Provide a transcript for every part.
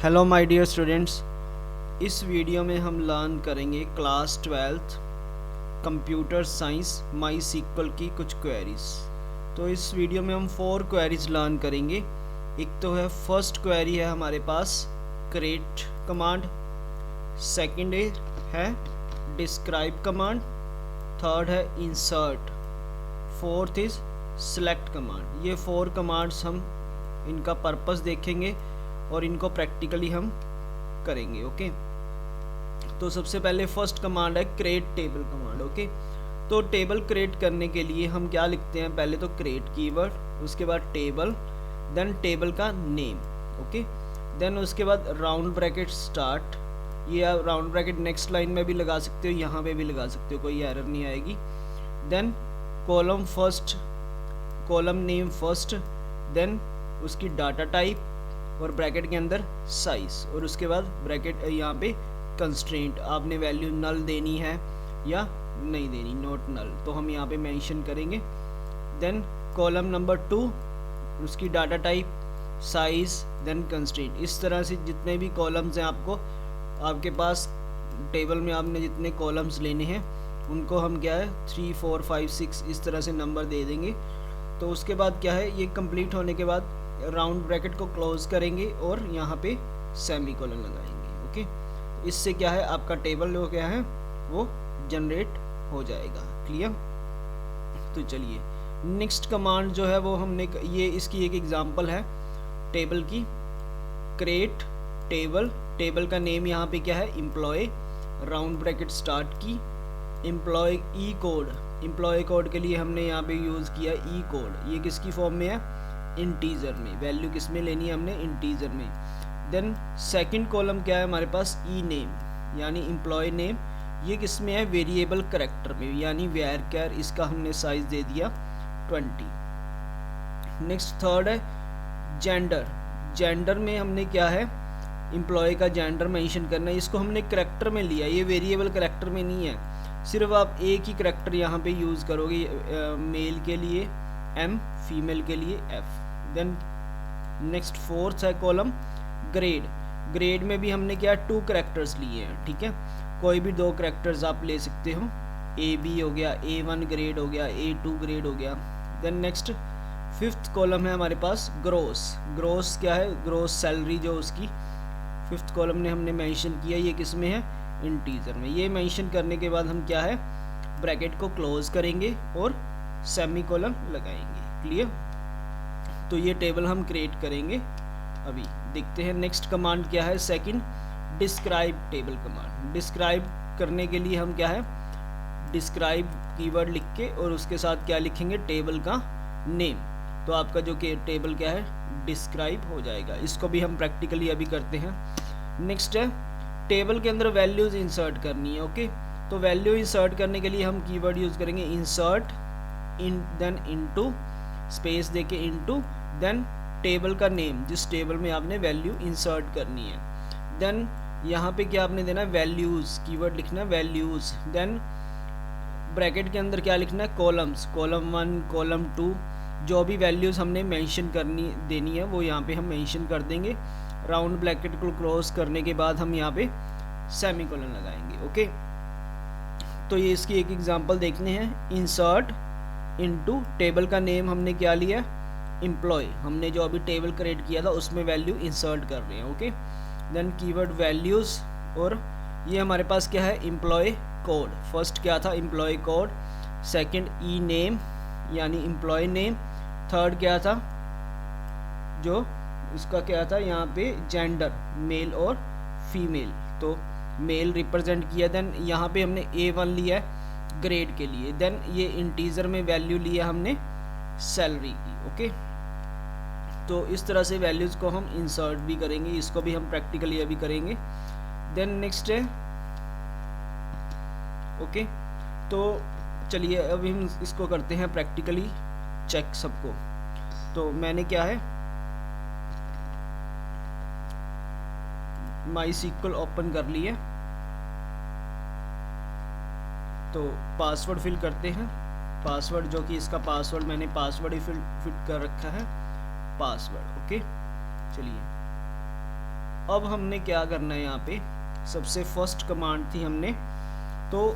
Hello my dear students, इस video में हम लर्न करेंगे क्लास 12th कंप्यूटर साइंस माई सीक्वल की कुछ क्वेरीज। तो इस वीडियो में हम 4 क्वेरीज लर्न करेंगे। एक तो है फर्स्ट क्वेरी है हमारे पास क्रिएट कमांड, सेकंड है डिस्क्राइब कमांड, थर्ड है insert, fourth is select command. ये 4 कमांड्स हम इनका पर्पस देखेंगे और इनको प्रैक्टिकली हम करेंगे। ओके, तो सबसे पहले फर्स्ट कमांड है क्रिएट टेबल कमांड। ओके, तो टेबल क्रिएट करने के लिए हम क्या लिखते हैं, पहले तो क्रिएट कीवर्ड, उसके बाद टेबल, देन टेबल का नेम। ओके, देन उसके बाद राउंड ब्रैकेट स्टार्ट। ये आप राउंड ब्रैकेट नेक्स्ट लाइन में भी लगा सकते हो, यहाँ पे भी लगा सकते हो, कोई एरर नहीं आएगी। Then column first, column name first, then उसकी डाटा टाइप और ब्रैकेट के अंदर साइज, और उसके बाद ब्रैकेट यहाँ पे कंस्ट्रेंट, आपने वैल्यू नल देनी है या नहीं देनी, नॉट नल, तो हम यहाँ पे मेंशन करेंगे। देन कॉलम नंबर 2, उसकी data type, size, then constraint. इस तरह से जितने भी कॉलम्स हैं आपको, आपके पास टेबल में आपने जितने कॉलम्स लेने हैं उनको हम क्या है 3, 4, 5, 6 इस तरह से नंबर दे देंगे। तो उसके बाद क्या है, ये कंप्लीट होने के बाद राउंड ब्रैकेट को क्लोज करेंगे और यहाँ पे सेमीकोलन लगाएंगे। ओके, इससे क्या है आपका टेबल जो क्या है वो जनरेट हो जाएगा। क्लियर? तो चलिए नेक्स्ट कमांड जो है वो हमने, ये इसकी एक एग्जांपल है टेबल की, क्रिएट टेबल। टेबल का नेम यहाँ पे क्या है एम्प्लॉय, राउंड ब्रैकेट स्टार्ट की, एम्प्लॉय ई कोड। एम्प्लॉय कोड के लिए हमने यहाँ पे यूज़ किया ई कोड। ये किसकी फॉर्म में है, इंटीजर में। वैल्यू किस में लेनी है हमने, इंटीजर में। देन सेकंड कॉलम क्या है हमारे पास, ई नेम यानी एम्प्लॉय नेम। ये किस में है, वेरिएबल कैरेक्टर में, यानी varchar। इसका हमने साइज दे दिया 20। नेक्स्ट थर्ड है जेंडर। जेंडर में हमने क्या है एम्प्लॉय का जेंडर मेंशन करना है। इसको हमने कैरेक्टर में लिया, ये वेरिएबल कैरेक्टर में नहीं है। सिर्फ आप एक ही कैरेक्टर यहाँ पे यूज़ करोगे, मेल के लिए M, फीमेल के लिए F। देन नेक्स्ट फोर्थ है कॉलम ग्रेड। ग्रेड में भी हमने क्या 2 कैरेक्टर्स लिए हैं। ठीक है, कोई भी 2 कैरेक्टर्स आप ले सकते हो, AB हो गया, A1 ग्रेड हो गया, A2 ग्रेड हो गया। देन नेक्स्ट फिफ्थ कॉलम है हमारे पास ग्रोस। ग्रोस क्या है, ग्रोस सैलरी जो उसकी फिफ्थ कॉलम ने हमने मेंशन किया, ये किस में है, इंटीजर में। ये मेंशन करने के बाद हम क्या है ब्रैकेट को क्लोज करेंगे और सेमीकोलन लगाएंगे। क्लियर? तो ये टेबल हम क्रिएट करेंगे। अभी देखते हैं नेक्स्ट कमांड क्या है, second describe table command. Describe करने के लिए हम क्या है डिस्क्राइब कीवर्ड लिख के और उसके साथ क्या लिखेंगे, टेबल का नेम। तो आपका जो टेबल क्या है डिस्क्राइब हो जाएगा। इसको भी हम प्रैक्टिकली अभी करते हैं। नेक्स्ट है टेबल के अंदर वैल्यूज इंसर्ट करनी है। ओके, तो वैल्यू इंसर्ट करने के लिए हम कीवर्ड यूज करेंगे insert, in then into, space देके इनटू, देन टेबल का नेम, जिस टेबल में आपने वैल्यू इंसर्ट करनी है। देन यहाँ पे क्या आपने देना है वैल्यूज, कीवर्ड लिखना है वैल्यूज। देन ब्रैकेट के अंदर क्या लिखना है कॉलम्स, कॉलम 1, कॉलम 2, जो भी वैल्यूज हमने मेंशन करनी देनी है वो यहाँ पे हम मेंशन कर देंगे। राउंड ब्रैकेट को क्लोज करने के बाद हम यहाँ पे सेमीकोलन लगाएंगे। ओके, तो ये इसकी एक एग्जांपल देखने हैं। इंसर्ट इनटू, टेबल का नेम हमने क्या लिया, एम्प्लॉय। हमने जो अभी टेबल क्रिएट किया था उसमें वैल्यू इंसर्ट कर रहे हैं। ओके, देन कीवर्ड वैल्यूज, और ये हमारे पास क्या है एम्प्लॉय कोड। फर्स्ट क्या था एम्प्लॉय कोड, सेकंड ई नेम यानी एम्प्लॉय नेम, थर्ड क्या था जो इसका क्या था यहाँ पे जेंडर, मेल और फीमेल, तो मेल रिप्रेजेंट किया। देन यहाँ पे हमने A1 लिया है ग्रेड के लिए। देन ये इंटीजर में वैल्यू लिया हमने सैलरी की। ओके, तो इस तरह से वैल्यूज को हम इंसर्ट भी करेंगे, इसको भी हम प्रैक्टिकली अभी करेंगे। देन नेक्स्ट है ओके, तो चलिए अभी हम इसको करते हैं प्रैक्टिकली चेक सबको। तो मैंने क्या है माई सीक्वल ओपन कर लिया, तो पासवर्ड फिल करते हैं। पासवर्ड जो कि इसका पासवर्ड मैंने पासवर्ड ही फिट कर रखा है, पासवर्ड। ओके, चलिए अब हमने क्या करना है, यहाँ पे सबसे फर्स्ट कमांड थी हमने तो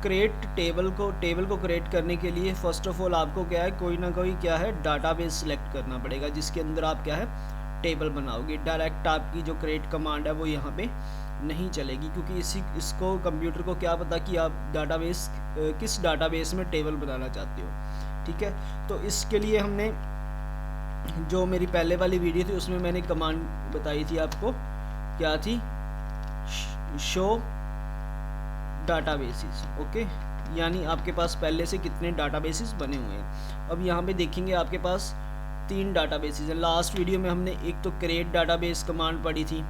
क्रिएट टेबल को क्रिएट करने के लिए फर्स्ट ऑफ ऑल आपको क्या है, कोई ना कोई क्या है डाटाबेस सेलेक्ट करना पड़ेगा जिसके अंदर आप क्या है टेबल बनाओगे। डायरेक्ट आपकी जो क्रिएट कमांड है वो यहाँ पे नहीं चलेगी, क्योंकि इसको कंप्यूटर को क्या पता कि आप डाटाबेस किस डाटाबेस में टेबल बनाना चाहते हो। ठीक है, तो इसके लिए हमने जो मेरी पहले वाली वीडियो थी उसमें मैंने कमांड बताई थी आपको, क्या थी, शो डाटाबेसेस। ओके, यानी आपके पास पहले से कितने डाटाबेसेस बने हुए हैं। अब यहाँ पे देखेंगे आपके पास 3 डाटाबेसेस हैं। लास्ट वीडियो में हमने एक तो क्रिएट डाटाबेस कमांड पढ़ी थी,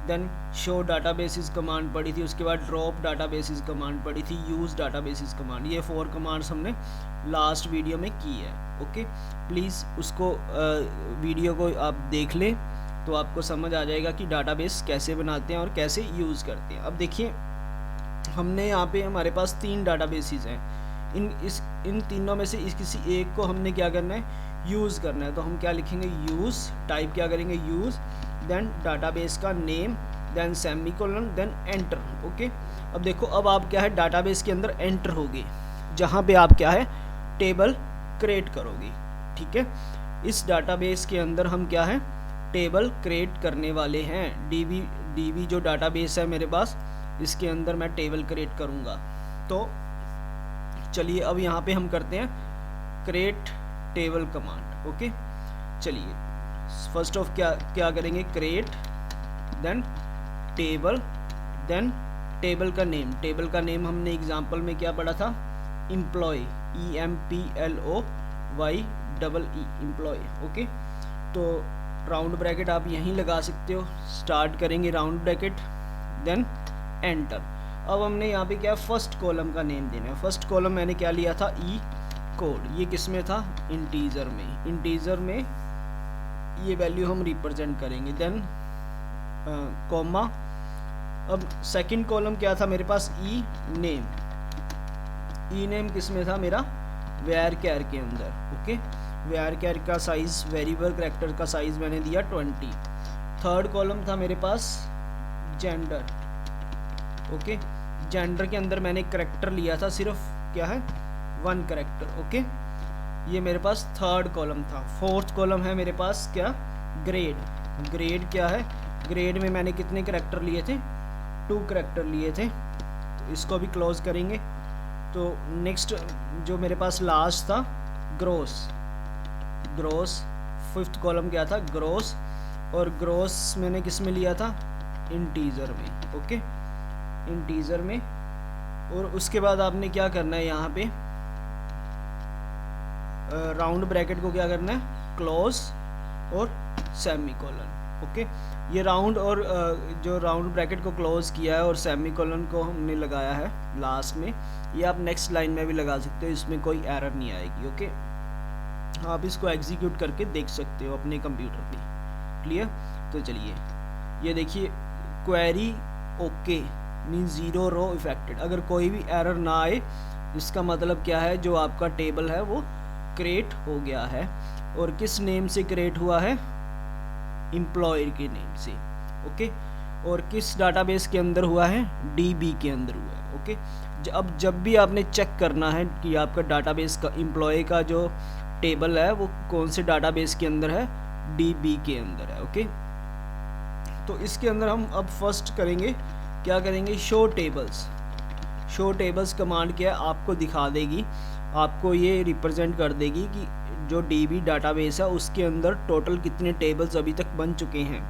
देन शो डाटाबेसेस कमांड पढ़ी थी, उसके बाद ड्रॉप डाटाबेसेस कमांड पढ़ी थी, यूज़ डाटाबेसेस कमांड। ये 4 कमांड्स हमने लास्ट वीडियो में की है। ओके, प्लीज़ उसको वीडियो को आप देख लें तो आपको समझ आ जाएगा कि डाटाबेस कैसे बनाते हैं और कैसे यूज़ करते हैं। अब देखिए, हमने यहाँ पे हमारे पास 3 डाटाबेसेस हैं। इन तीनों में से किसी एक को हमने क्या करना है, यूज़ करना है। तो हम क्या लिखेंगे, यूज़, टाइप क्या करेंगे, यूज़, देन डाटाबेस का name, then semicolon, then enter. Okay, अब देखो, अब आप क्या है डाटाबेस के अंदर एंटर होगे जहाँ पे आप क्या है टेबल क्रिएट करोगे। ठीक है, इस डाटाबेस के अंदर हम क्या है टेबल क्रिएट करने वाले हैं। डीबी जो डाटाबेस है मेरे पास, इसके अंदर मैं टेबल क्रिएट करूँगा। तो चलिए अब यहाँ पे हम करते हैं क्रिएट टेबल कमांड। ओके, चलिए फर्स्ट ऑफ क्या करेंगे, create, then table, then table का नेम। टेबल का नेम हमने एग्जांपल में क्या पढ़ा था, एम्प्लॉय, EMPLOYEE, एम्प्लॉय। ओके, तो राउंड ब्रैकेट आप यहीं लगा सकते हो। स्टार्ट करेंगे राउंड ब्रैकेट, देन एंटर। अब हमने यहाँ पे क्या फर्स्ट कॉलम का नेम देना है। फर्स्ट कॉलम मैंने क्या लिया था, ई कोड। ये किस में था, इंटीजर में। इंटीजर में ये वैल्यू हम रिप्रेजेंट करेंगे, देन कॉमा। अब सेकंड कॉलम क्या था मेरे पास, ई नेम। ई नेम किस में था मेरा, वेयर कैर के अंदर। ओके, वेयर कैर का साइज, वेरिएबल कैरेक्टर का साइज मैंने दिया 20। थर्ड कॉलम था मेरे पास जेंडर। ओके, जेंडर के अंदर मैंने कैरेक्टर लिया था सिर्फ, क्या है 1 कैरेक्टर। ओके, ये मेरे पास थर्ड कॉलम था। फोर्थ कॉलम है मेरे पास क्या, ग्रेड। ग्रेड क्या है, ग्रेड में मैंने कितने कैरेक्टर लिए थे, 2 कैरेक्टर लिए थे। तो इसको भी क्लोज करेंगे। तो नेक्स्ट जो मेरे पास लास्ट था, ग्रोस। ग्रोस फिफ्थ कॉलम क्या था, ग्रोस। और ग्रोस मैंने किस में लिया था, इंटीजर में। ओके, इंटीजर में। और उसके बाद आपने क्या करना है, यहाँ पे राउंड ब्रैकेट को क्या करना है, क्लोज और सेमीकोलन। ओके, ये राउंड और जो राउंड ब्रैकेट को क्लोज किया है और सेमीकोलन को हमने लगाया है लास्ट में, ये आप नेक्स्ट लाइन में भी लगा सकते हो, इसमें कोई एरर नहीं आएगी। ओके, आप इसको एग्जीक्यूट करके देख सकते हो अपने कंप्यूटर पे। क्लियर? तो चलिए ये देखिए, क्वेरी ओके मीन 0 रो इफेक्टेड। अगर कोई भी एरर ना आए, इसका मतलब क्या है, जो आपका टेबल है वो क्रिएट हो गया है। और किस नेम से क्रिएट हुआ है, एम्प्लॉयर के नेम से। ओके, और किस डाटाबेस के अंदर हुआ है, डीबी के अंदर हुआ है। ओके, अब जब भी आपने चेक करना है कि आपका डाटाबेस का एम्प्लॉय का जो टेबल है वो कौन से डाटाबेस के अंदर है, डीबी के अंदर है। ओके, तो इसके अंदर हम अब फर्स्ट करेंगे, क्या करेंगे, show tables. Show tables command क्या है, आपको दिखा देगी, आपको ये रिप्रेजेंट कर देगी कि जो डीबी डाटाबेस है उसके अंदर टोटल कितने टेबल्स अभी तक बन चुके हैं।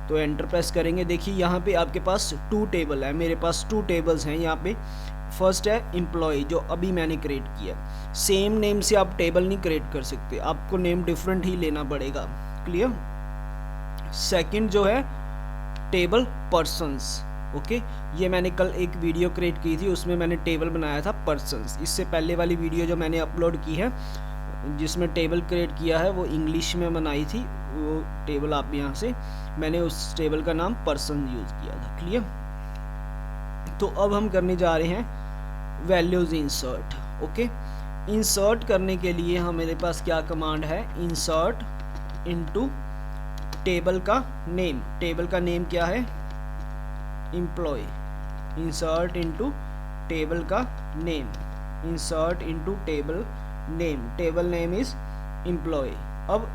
तो एंटर प्रेस करेंगे। देखिए यहाँ पे आपके पास 2 टेबल है, मेरे पास 2 टेबल्स हैं यहाँ पे। फर्स्ट है एम्प्लॉय, जो अभी मैंने क्रिएट किया। सेम नेम से आप टेबल नहीं क्रिएट कर सकते, आपको नेम डिफरेंट ही लेना पड़ेगा। क्लियर? सेकंड जो है टेबल पर्सन्स। ओके, ये मैंने कल एक वीडियो क्रिएट की थी, उसमें मैंने टेबल बनाया था पर्सन्स। इससे पहले वाली वीडियो जो मैंने अपलोड की है जिसमें टेबल क्रिएट किया है वो इंग्लिश में बनाई थी, वो टेबल आप यहाँ से, मैंने उस टेबल का नाम पर्सन यूज़ किया था। क्लियर? तो अब हम करने जा रहे हैं वैल्यूज इंसर्ट। ओके, इंसर्ट करने के लिए हमारे पास क्या कमांड है, इंसर्ट इनटू टेबल का नेम, टेबल का नेम क्या है, एम्प्लॉय, इंसर्ट इनटू टेबल का name, insert into table name, table name is employ. अब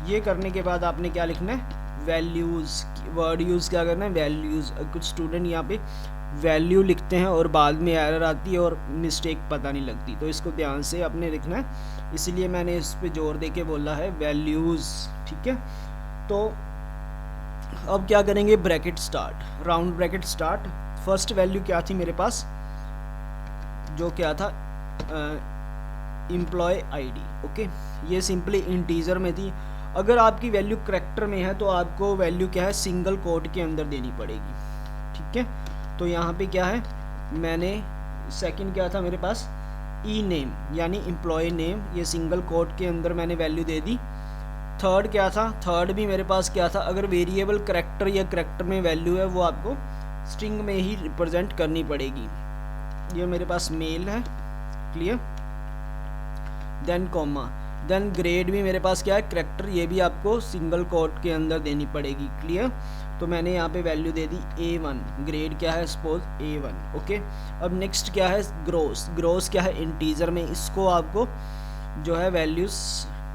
ये करने के बाद आपने क्या लिखना है, वैल्यूज़, वर्ड यूज़ क्या करना है, वैल्यूज़। कुछ स्टूडेंट यहाँ पे वैल्यू लिखते हैं और बाद में एरर आती है और मिस्टेक पता नहीं लगती, तो इसको ध्यान से आपने लिखना है, इसलिए मैंने इस पे जोर दे के बोला है वैल्यूज़, ठीक है। तो अब क्या करेंगे, bracket start, round bracket start. First value क्या थी मेरे पास, जो क्या था, एम्प्लॉय आईडी, ओके, ये सिंपली इंटीजर में थी। अगर आपकी वैल्यू करैक्टर में है तो आपको वैल्यू क्या है, सिंगल कोट के अंदर देनी पड़ेगी, ठीक है। तो यहाँ पे क्या है, मैंने सेकंड क्या था मेरे पास, ई नेम यानी एम्प्लॉय नेम, ये सिंगल कोट के अंदर मैंने वैल्यू दे दी। थर्ड क्या था, थर्ड भी मेरे पास क्या था, अगर वेरिएबल करैक्टर या करैक्टर में वैल्यू है वो आपको स्ट्रिंग में ही रिप्रेजेंट करनी पड़ेगी। ये मेरे पास मेल है, clear. Then comma, then grade भी मेरे पास क्या है, करैक्टर, ये भी आपको सिंगल कोट के अंदर देनी पड़ेगी, क्लियर। तो मैंने यहाँ पे वैल्यू दे दी A1, ग्रेड क्या है, सपोज A1, ओके। अब नेक्स्ट क्या है, ग्रोस, ग्रोस क्या है, इंटीजर में, इसको आपको जो है वैल्यूज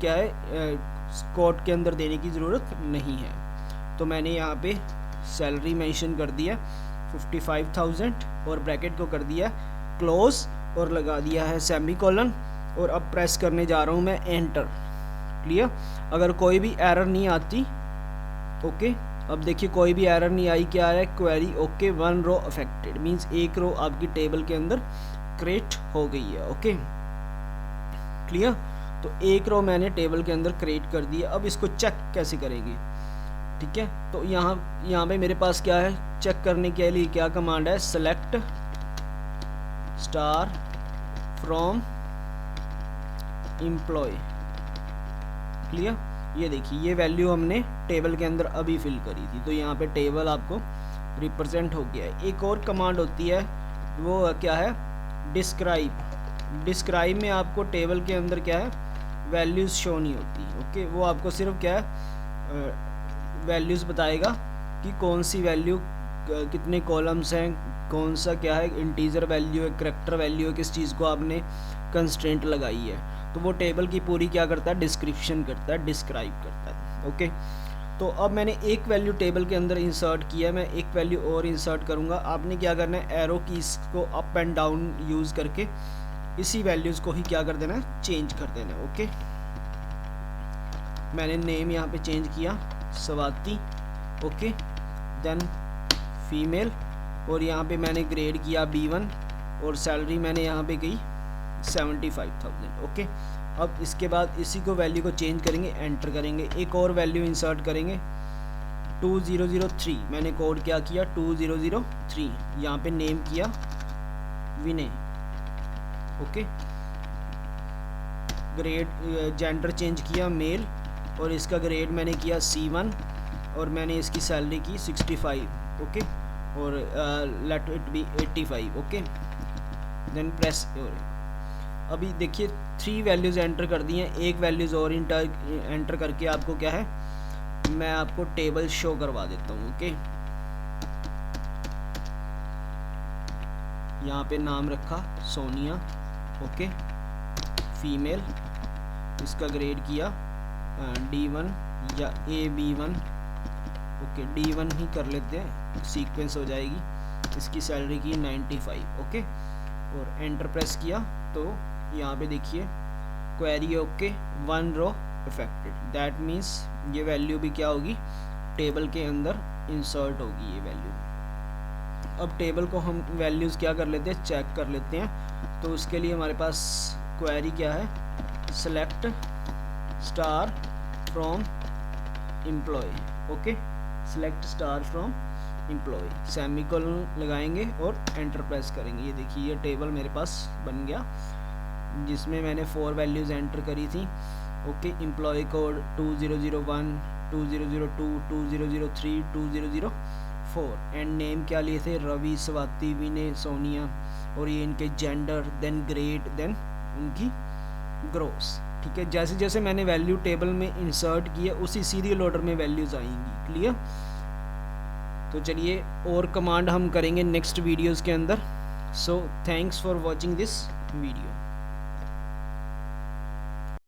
क्या है, कोट के अंदर देने की ज़रूरत नहीं है। तो मैंने यहाँ पे सैलरी मेंशन कर दिया 55,000 और ब्रैकेट को कर दिया क्लोज और लगा दिया है सेमीकोलन, और अब प्रेस करने जा रहा हूँ मैं एंटर, क्लियर। अगर कोई भी एरर नहीं आती, ओके, अब देखिए कोई भी एरर नहीं आई, क्या है, query okay, 1 row affected, means एक रो आपकी टेबल के अंदर क्रिएट हो गई है, ओके, क्लियर। तो एक रो मैंने टेबल के अंदर क्रिएट कर दिया। अब इसको चेक कैसे करेंगे, ठीक है। तो यहाँ पे मेरे पास क्या है, चेक करने के लिए क्या कमांड है, select star from employ, clear. ये देखिए ये वैल्यू हमने टेबल के अंदर अभी फिल करी थी, तो यहाँ पे टेबल आपको रिप्रेजेंट हो गया है। एक और कमांड होती है, वो क्या है, डिस्क्राइब। डिस्क्राइब में आपको टेबल के अंदर क्या है, वैल्यूज़ शो नहीं होती, ओके, वो आपको सिर्फ क्या है, वैल्यूज़ बताएगा कि कौन सी वैल्यू, कितने कॉलम्स हैं, कौन सा क्या है, इंटीजर वैल्यू है, करैक्टर वैल्यू है, किस चीज़ को आपने कंस्ट्रेंट लगाई है। तो वो टेबल की पूरी क्या करता है, डिस्क्रिप्शन करता है, डिस्क्राइब करता है, ओके। तो अब मैंने एक वैल्यू टेबल के अंदर इंसर्ट किया, मैं एक वैल्यू और इंसर्ट करूँगा। आपने क्या करना है, एरो कीज को अप एंड डाउन यूज़ करके इसी वैल्यूज़ को ही क्या कर देना है, चेंज कर देना है, ओके। मैंने नेम यहाँ पे चेंज किया स्वाति, ओके, देन फीमेल, और यहाँ पे मैंने ग्रेड किया B1 और सैलरी मैंने यहाँ पे की 75,000, ओके। अब इसके बाद इसी को वैल्यू को चेंज करेंगे, एंटर करेंगे, एक और वैल्यू इंसर्ट करेंगे 2003, मैंने कोड क्या किया 2003, यहाँ पे नेम किया विनय, ओके। ग्रेड जेंडर चेंज किया मेल, और इसका ग्रेड मैंने किया C1 और मैंने इसकी सैलरी की 65, ओके, और let it be 85, okay. Then press, अभी देखिए 3 वैल्यूज़ एंटर कर दी हैं, एक वैल्यूज़ और एंटर करके आपको क्या है, मैं आपको टेबल शो करवा देता हूँ, ओके। यहाँ पे नाम रखा सोनिया, ओके, फीमेल, इसका ग्रेड किया D1 या AB1, ओके, D1 ही कर लेते हैं, सीक्वेंस हो जाएगी। इसकी सैलरी की 95, ओके, और एंटर प्रेस किया तो यहाँ पे देखिए query okay, 1 row affected, that means ये वैल्यू भी क्या होगी, टेबल के अंदर इंसर्ट होगी ये वैल्यू। अब टेबल को हम वैल्यूज़ क्या कर लेते हैं, चेक कर लेते हैं। तो उसके लिए हमारे पास क्वेरी क्या है, select star from employ, okay, select star from employ, semicolon लगाएंगे और एंटर प्रेस करेंगे। ये देखिए ये टेबल मेरे पास बन गया, जिसमें मैंने 4 वैल्यूज़ एंटर करी थी, okay. Employ code 2001, 2002, 2003, 2004, and name क्या लिए थे, रवि, स्वाति, विनय, सोनिया, और ये इनके जेंडर, देन ग्रेड, देन उनकी ग्रोस, ठीक है। जैसे जैसे मैंने वैल्यू टेबल में इंसर्ट किया उसी सीरियल ऑर्डर में वैल्यूज़ आएंगी। क्लियर। तो चलिए और कमांड हम करेंगे नेक्स्ट वीडियोज़ के अंदर। So thanks for watching this video.